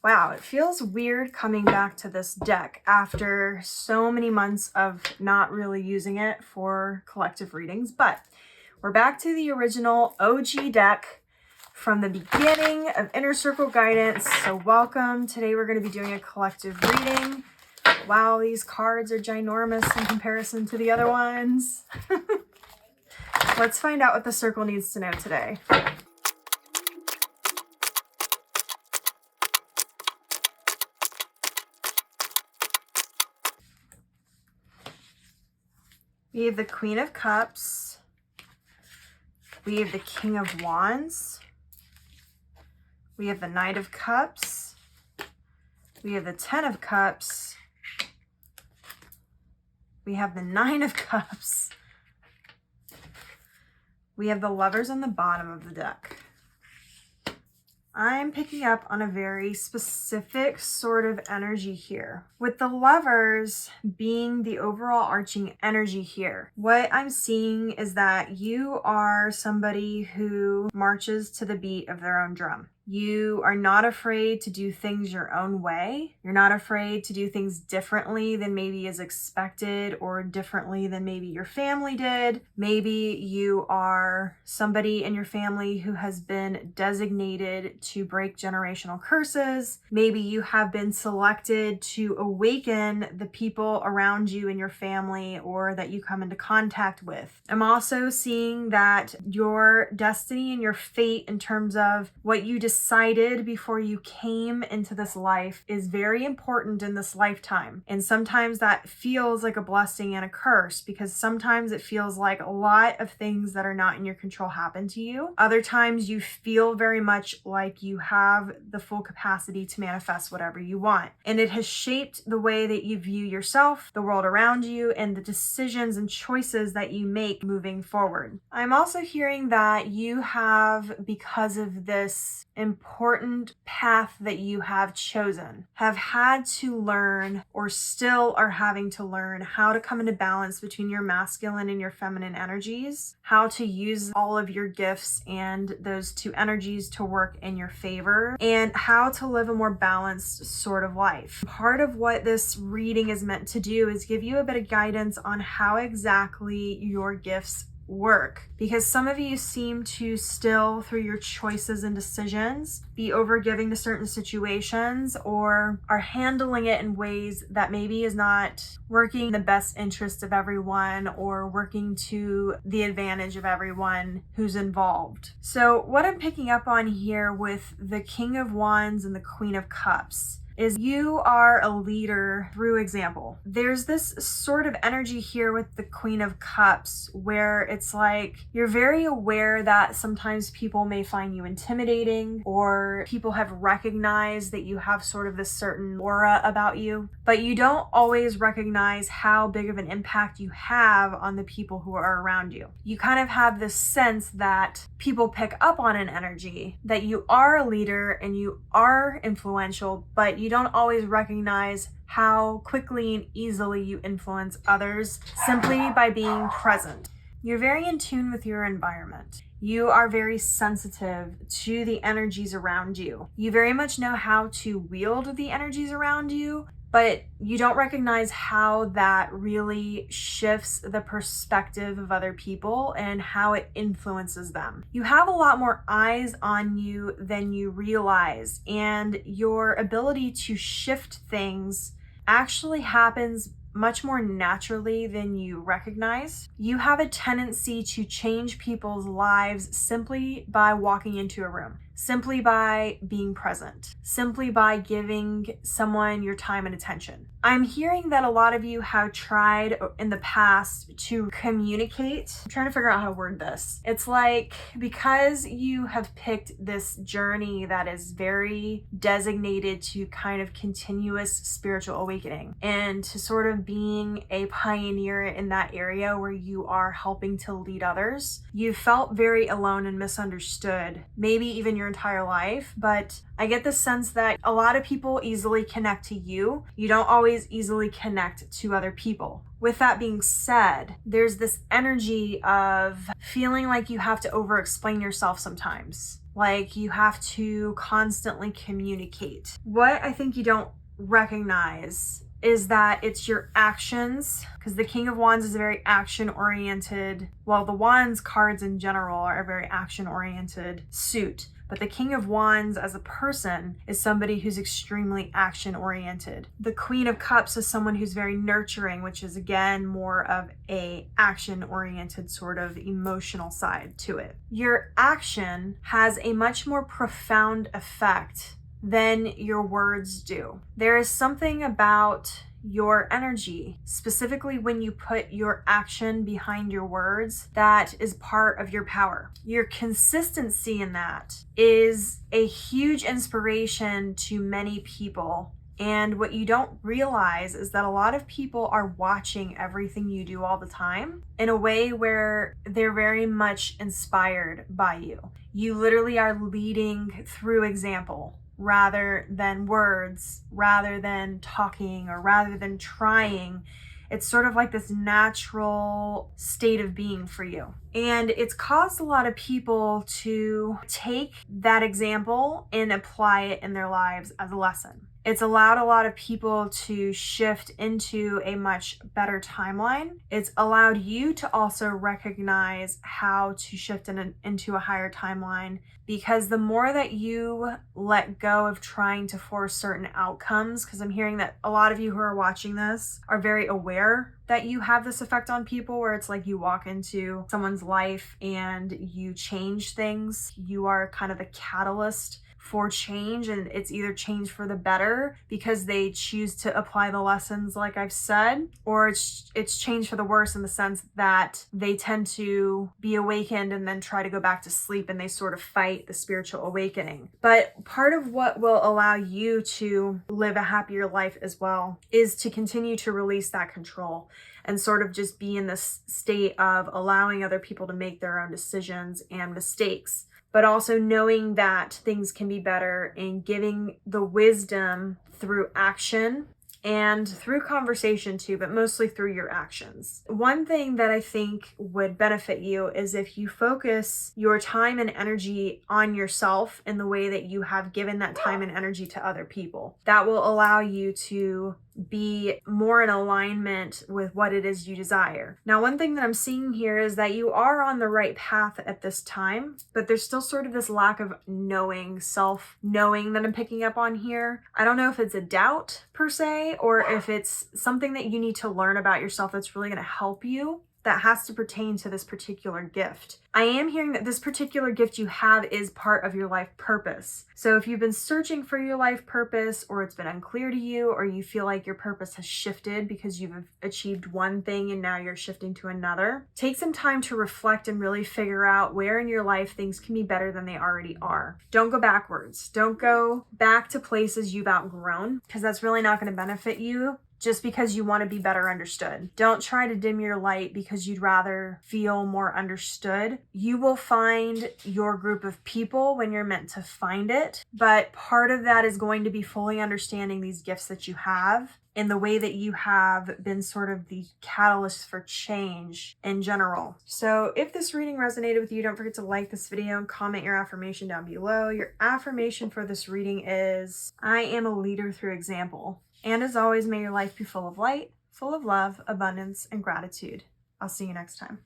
Wow, it feels weird coming back to this deck after so many months of not really using it for collective readings, but we're back to the original OG deck from the beginning of Inner Circle Guidance. So welcome. Today we're going to be doing a collective reading. Wow, these cards are ginormous in comparison to the other ones. Let's find out what the circle needs to know today. We have the Queen of Cups. We have the King of Wands. We have the Knight of Cups. We have the Ten of Cups. We have the Nine of Cups. We have the Lovers on the bottom of the deck. I'm picking up on a very specific sort of energy here, with the Lovers being the overall arching energy here. What I'm seeing is that you are somebody who marches to the beat of their own drum. You are not afraid to do things your own way. You're not afraid to do things differently than maybe is expected or differently than maybe your family did. Maybe you are somebody in your family who has been designated to break generational curses. Maybe you have been selected to awaken the people around you in your family or that you come into contact with. I'm also seeing that your destiny and your fate in terms of what you decided before you came into this life is very important in this lifetime. And sometimes that feels like a blessing and a curse, because sometimes it feels like a lot of things that are not in your control happen to you. Other times you feel very much like you have the full capacity to manifest whatever you want. And it has shaped the way that you view yourself, the world around you, and the decisions and choices that you make moving forward. I'm also hearing that you have, because of this important path that you have chosen, have had to learn or still are having to learn how to come into balance between your masculine and your feminine energies, how to use all of your gifts and those two energies to work in your favor, and how to live a more balanced sort of life. Part of what this reading is meant to do is give you a bit of guidance on how exactly your gifts work, because some of you seem to still, through your choices and decisions, be overgiving to certain situations or are handling it in ways that maybe is not working in the best interest of everyone or working to the advantage of everyone who's involved. So what I'm picking up on here with the King of Wands and the Queen of Cups is you are a leader through example. There's this sort of energy here with the Queen of Cups where it's like you're very aware that sometimes people may find you intimidating, or people have recognized that you have sort of this certain aura about you, but you don't always recognize how big of an impact you have on the people who are around you. You kind of have this sense that people pick up on an energy, that you are a leader and you are influential, but you don't always recognize how quickly and easily you influence others simply by being present. You're very in tune with your environment. You are very sensitive to the energies around you. You very much know how to wield the energies around you, but you don't recognize how that really shifts the perspective of other people and how it influences them. You have a lot more eyes on you than you realize, and your ability to shift things actually happens much more naturally than you recognize. You have a tendency to change people's lives simply by walking into a room, simply by being present, simply by giving someone your time and attention. I'm hearing that a lot of you have tried in the past to communicate. I'm trying to figure out how to word this. It's like, because you have picked this journey that is very designated to kind of continuous spiritual awakening and to sort of being a pioneer in that area where you are helping to lead others, you felt very alone and misunderstood, maybe even your entire life. But I get the sense that a lot of people easily connect to you. You don't always easily connect to other people. With that being said, there's this energy of feeling like you have to over-explain yourself sometimes. like you have to constantly communicate. What I think you don't recognize is that it's your actions, because the King of Wands is a very action oriented, well, the Wands cards in general are a very action oriented suit. But the King of Wands as a person is somebody who's extremely action oriented. The Queen of Cups is someone who's very nurturing, which is again more of a action oriented sort of emotional side to it. Your action has a much more profound effect than your words do. There is something about your energy, specifically when you put your action behind your words, that is part of your power. Your consistency in that is a huge inspiration to many people. And what you don't realize is that a lot of people are watching everything you do all the time in a way where they're very much inspired by you. You literally are leading through example, rather than words, rather than talking, or rather than trying. It's sort of like this natural state of being for you. And it's caused a lot of people to take that example and apply it in their lives as a lesson. It's allowed a lot of people to shift into a much better timeline. It's allowed you to also recognize how to shift into a higher timeline, because the more that you let go of trying to force certain outcomes, because I'm hearing that a lot of you who are watching this are very aware that you have this effect on people, where it's like you walk into someone's life and you change things. You are kind of the catalyst for change, and it's either change for the better because they choose to apply the lessons like I've said, or it's change for the worse in the sense that they tend to be awakened and then try to go back to sleep, and they sort of fight the spiritual awakening. But part of what will allow you to live a happier life as well is to continue to release that control and sort of just be in this state of allowing other people to make their own decisions and mistakes, but also knowing that things can be better, and giving the wisdom through action and through conversation too, but mostly through your actions. One thing that I think would benefit you is if you focus your time and energy on yourself in the way that you have given that time and energy to other people. That will allow you to be more in alignment with what it is you desire. Now, one thing that I'm seeing here is that you are on the right path at this time, but there's still sort of this lack of knowing, self-knowing that I'm picking up on here. I don't know if it's a doubt per se, or if it's something that you need to learn about yourself that's really going to help you, that has to pertain to this particular gift. I am hearing that this particular gift you have is part of your life purpose. So if you've been searching for your life purpose, or it's been unclear to you, or you feel like your purpose has shifted because you've achieved one thing and now you're shifting to another, take some time to reflect and really figure out where in your life things can be better than they already are. Don't go backwards. Don't go back to places you've outgrown, because that's really not going to benefit you just because you want to be better understood. Don't try to dim your light because you'd rather feel more understood. You will find your group of people when you're meant to find it, but part of that is going to be fully understanding these gifts that you have in the way that you have been sort of the catalyst for change in general. So if this reading resonated with you, don't forget to like this video and comment your affirmation down below. Your affirmation for this reading is, I am a leader through example. And as always, may your life be full of light, full of love, abundance, and gratitude. I'll see you next time.